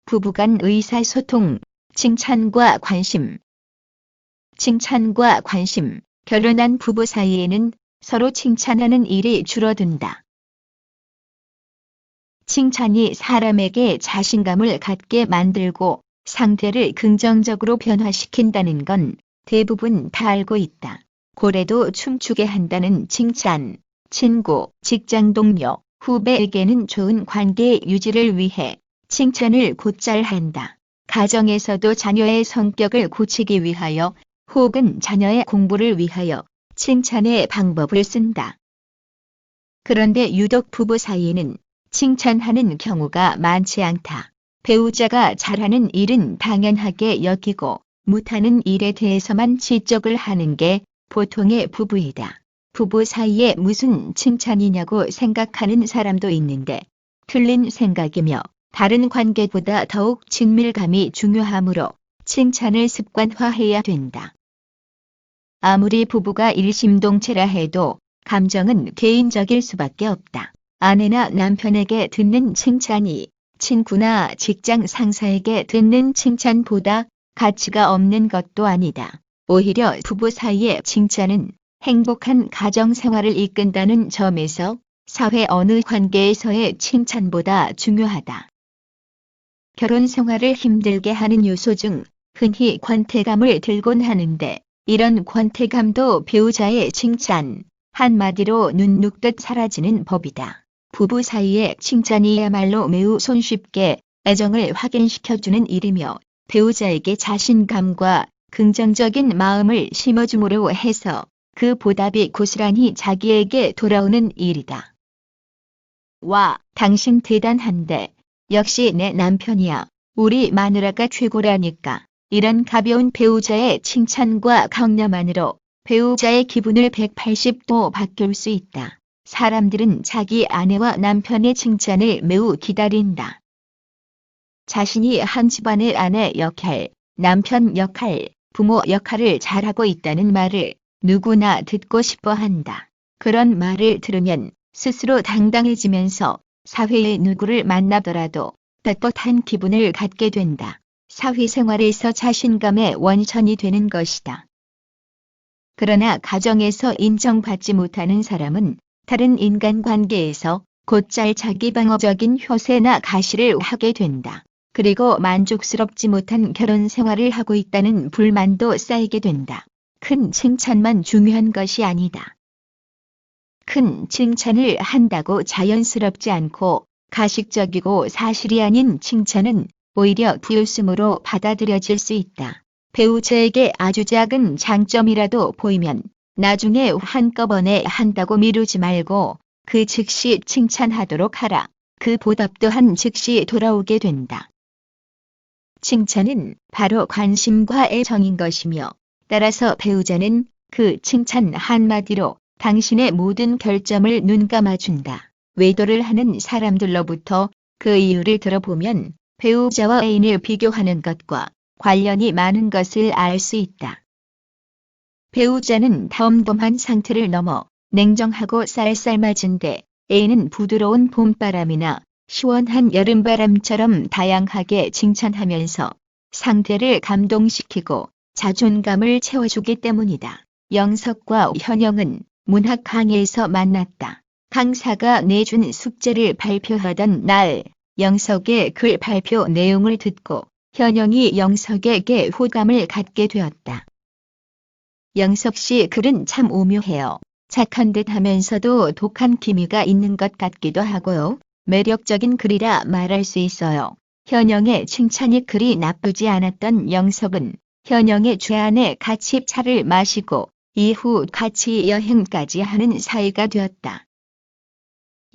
부부간 의사소통, 칭찬과 관심. 칭찬과 관심, 결혼한 부부 사이에는 서로 칭찬하는 일이 줄어든다. 칭찬이 사람에게 자신감을 갖게 만들고 상태를 긍정적으로 변화시킨다는 건 대부분 다 알고 있다. 고래도 춤추게 한다는 칭찬, 친구, 직장 동료, 후배에게는 좋은 관계 유지를 위해 칭찬을 곧잘 한다. 가정에서도 자녀의 성격을 고치기 위하여 혹은 자녀의 공부를 위하여 칭찬의 방법을 쓴다. 그런데 유독 부부 사이에는 칭찬하는 경우가 많지 않다. 배우자가 잘하는 일은 당연하게 여기고 못하는 일에 대해서만 지적을 하는 게 보통의 부부이다. 부부 사이에 무슨 칭찬이냐고 생각하는 사람도 있는데 틀린 생각이며 다른 관계보다 더욱 친밀감이 중요하므로 칭찬을 습관화해야 된다. 아무리 부부가 일심동체라 해도 감정은 개인적일 수밖에 없다. 아내나 남편에게 듣는 칭찬이 친구나 직장 상사에게 듣는 칭찬보다 가치가 없는 것도 아니다. 오히려 부부 사이의 칭찬은 행복한 가정 생활을 이끈다는 점에서 사회 어느 관계에서의 칭찬보다 중요하다. 결혼 생활을 힘들게 하는 요소 중 흔히 권태감을 들곤 하는데 이런 권태감도 배우자의 칭찬 한마디로 눈 녹듯 사라지는 법이다. 부부 사이의 칭찬이야말로 매우 손쉽게 애정을 확인시켜주는 일이며 배우자에게 자신감과 긍정적인 마음을 심어줌으로 해서 그 보답이 고스란히 자기에게 돌아오는 일이다. 와, 당신 대단한데. 역시 내 남편이야. 우리 마누라가 최고라니까. 이런 가벼운 배우자의 칭찬과 격려만으로 배우자의 기분을 180도 바꿀 수 있다. 사람들은 자기 아내와 남편의 칭찬을 매우 기다린다. 자신이 한 집안의 아내 역할, 남편 역할, 부모 역할을 잘하고 있다는 말을 누구나 듣고 싶어 한다. 그런 말을 들으면 스스로 당당해지면서 사회의 누구를 만나더라도 떳떳한 기분을 갖게 된다. 사회생활에서 자신감의 원천이 되는 것이다. 그러나 가정에서 인정받지 못하는 사람은 다른 인간관계에서 곧잘 자기방어적인 효세나 가시를 하게 된다. 그리고 만족스럽지 못한 결혼 생활을 하고 있다는 불만도 쌓이게 된다. 큰 칭찬만 중요한 것이 아니다. 큰 칭찬을 한다고 자연스럽지 않고 가식적이고 사실이 아닌 칭찬은 오히려 비웃음으로 받아들여질 수 있다. 배우자에게 아주 작은 장점이라도 보이면 나중에 한꺼번에 한다고 미루지 말고 그 즉시 칭찬하도록 하라. 그 보답 또한 즉시 돌아오게 된다. 칭찬은 바로 관심과 애정인 것이며 따라서 배우자는 그 칭찬 한마디로 당신의 모든 결점을 눈감아준다. 외도를 하는 사람들로부터 그 이유를 들어보면 배우자와 애인을 비교하는 것과 관련이 많은 것을 알 수 있다. 배우자는 덤덤한 상태를 넘어 냉정하고 쌀쌀맞은데 애인은 부드러운 봄바람이나 시원한 여름바람처럼 다양하게 칭찬하면서 상대를 감동시키고 자존감을 채워주기 때문이다. 영석과 현영은 문학 강의에서 만났다. 강사가 내준 숙제를 발표하던 날 영석의 글 발표 내용을 듣고 현영이 영석에게 호감을 갖게 되었다. 영석 씨 글은 참 오묘해요. 착한 듯 하면서도 독한 기미가 있는 것 같기도 하고요. 매력적인 글이라 말할 수 있어요. 현영의 칭찬이 그리 나쁘지 않았던 영석은 현영의 죄안에 같이 차를 마시고 이후 같이 여행까지 하는 사이가 되었다.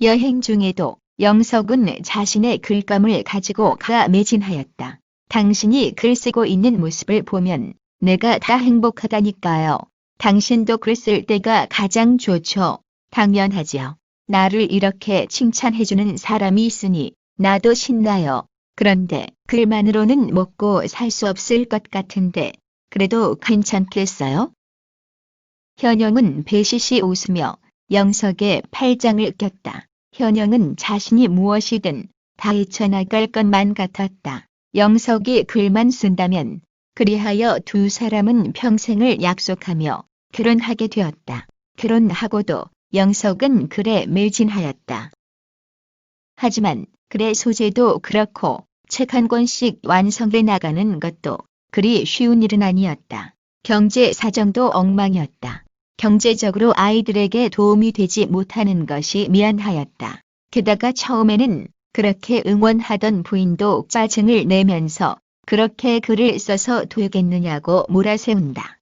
여행 중에도 영석은 자신의 글감을 가지고 매진하였다. 당신이 글 쓰고 있는 모습을 보면 내가 다 행복하다니까요. 당신도 글 쓸 때가 가장 좋죠. 당연하지요. 나를 이렇게 칭찬해주는 사람이 있으니 나도 신나요. 그런데 글만으로는 먹고 살 수 없을 것 같은데 그래도 괜찮겠어요? 현영은 배시시 웃으며 영석의 팔짱을 꼈다. 현영은 자신이 무엇이든 다 헤쳐나갈 것만 같았다. 영석이 글만 쓴다면 그리하여 두 사람은 평생을 약속하며 결혼하게 되었다. 결혼하고도 영석은 글에 매진하였다. 하지만 글의 소재도 그렇고 책 한 권씩 완성해 나가는 것도 그리 쉬운 일은 아니었다. 경제 사정도 엉망이었다. 경제적으로 아이들에게 도움이 되지 못하는 것이 미안하였다. 게다가 처음에는 그렇게 응원하던 부인도 짜증을 내면서 그렇게 글을 써서 되겠느냐고 몰아세운다.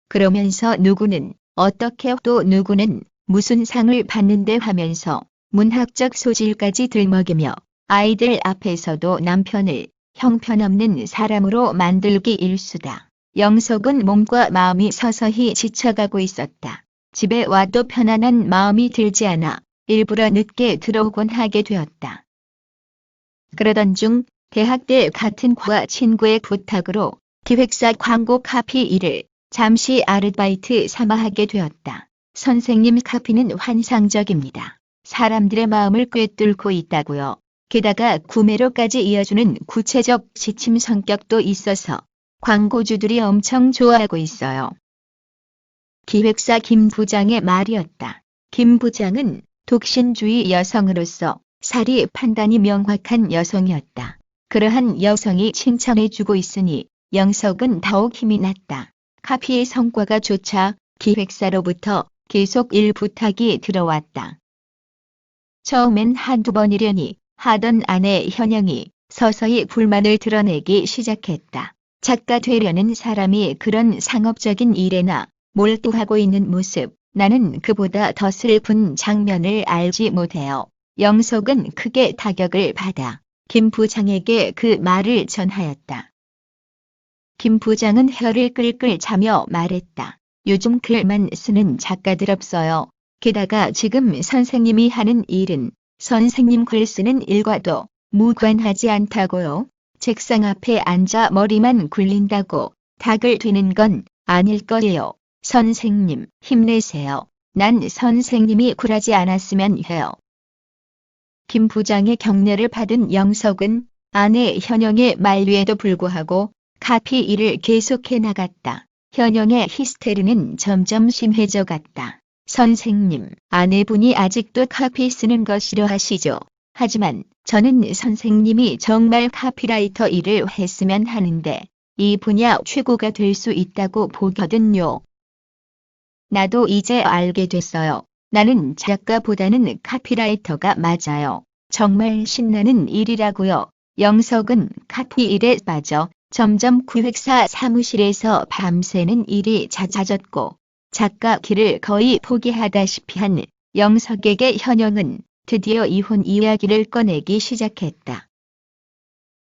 그러면서 누구는 어떻게 또 누구는 무슨 상을 받는데 하면서 문학적 소질까지 들먹이며 아이들 앞에서도 남편을 형편없는 사람으로 만들기 일쑤다. 영석은 몸과 마음이 서서히 지쳐가고 있었다. 집에 와도 편안한 마음이 들지 않아 일부러 늦게 들어오곤 하게 되었다. 그러던 중 대학 때 같은 과 친구의 부탁으로 기획사 광고 카피 일을 잠시 아르바이트 삼아 하게 되었다. 선생님 카피는 환상적입니다. 사람들의 마음을 꿰뚫고 있다고요. 게다가 구매로까지 이어주는 구체적 지침 성격도 있어서 광고주들이 엄청 좋아하고 있어요. 기획사 김 부장의 말이었다. 김 부장은 독신주의 여성으로서 사리 판단이 명확한 여성이었다. 그러한 여성이 칭찬해주고 있으니 영석은 더욱 힘이 났다. 카피의 성과가 좋자 기획사로부터 계속 일 부탁이 들어왔다. 처음엔 한두 번이려니 하던 아내 현영이 서서히 불만을 드러내기 시작했다. 작가 되려는 사람이 그런 상업적인 일에나 몰두하고 있는 모습, 나는 그보다 더 슬픈 장면을 알지 못해요. 영석은 크게 타격을 받아 김 부장에게 그 말을 전하였다. 김 부장은 혀를 끌끌 차며 말했다. 요즘 글만 쓰는 작가들 없어요. 게다가 지금 선생님이 하는 일은 선생님 글 쓰는 일과도 무관하지 않다고요. 책상 앞에 앉아 머리만 굴린다고 닭을 되는 건 아닐 거예요. 선생님, 힘내세요. 난 선생님이 굴하지 않았으면 해요. 김 부장의 격려를 받은 영석은 아내 현영의 만류에도 불구하고 카피 일을 계속해 나갔다. 현영의 히스테리는 점점 심해져 갔다. 선생님, 아내분이 아직도 카피 쓰는 거 싫어하시죠? 하지만 저는 선생님이 정말 카피라이터 일을 했으면 하는데 이 분야 최고가 될 수 있다고 보거든요. 나도 이제 알게 됐어요. 나는 작가보다는 카피라이터가 맞아요. 정말 신나는 일이라고요. 영석은 카피 일에 빠져 점점 기획사 사무실에서 밤새는 일이 잦아졌고 작가 길을 거의 포기하다시피 한 영석에게 현영은 드디어 이혼 이야기를 꺼내기 시작했다.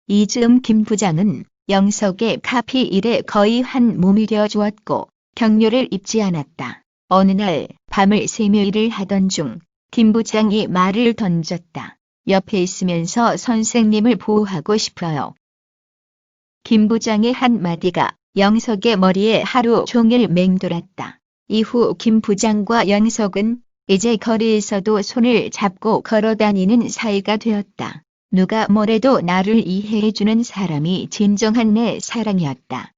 이즈음 김 부장은 영석의 카피 일에 거의 한 몸이 되어 주었고 격려를 잊지 않았다. 어느 날 밤을 새며 일을 하던 중 김 부장이 말을 던졌다. 옆에 있으면서 선생님을 보호하고 싶어요. 김 부장의 한마디가 영석의 머리에 하루 종일 맹돌았다. 이후 김 부장과 영석은 이제 거리에서도 손을 잡고 걸어다니는 사이가 되었다. 누가 뭐래도 나를 이해해주는 사람이 진정한 내 사랑이었다.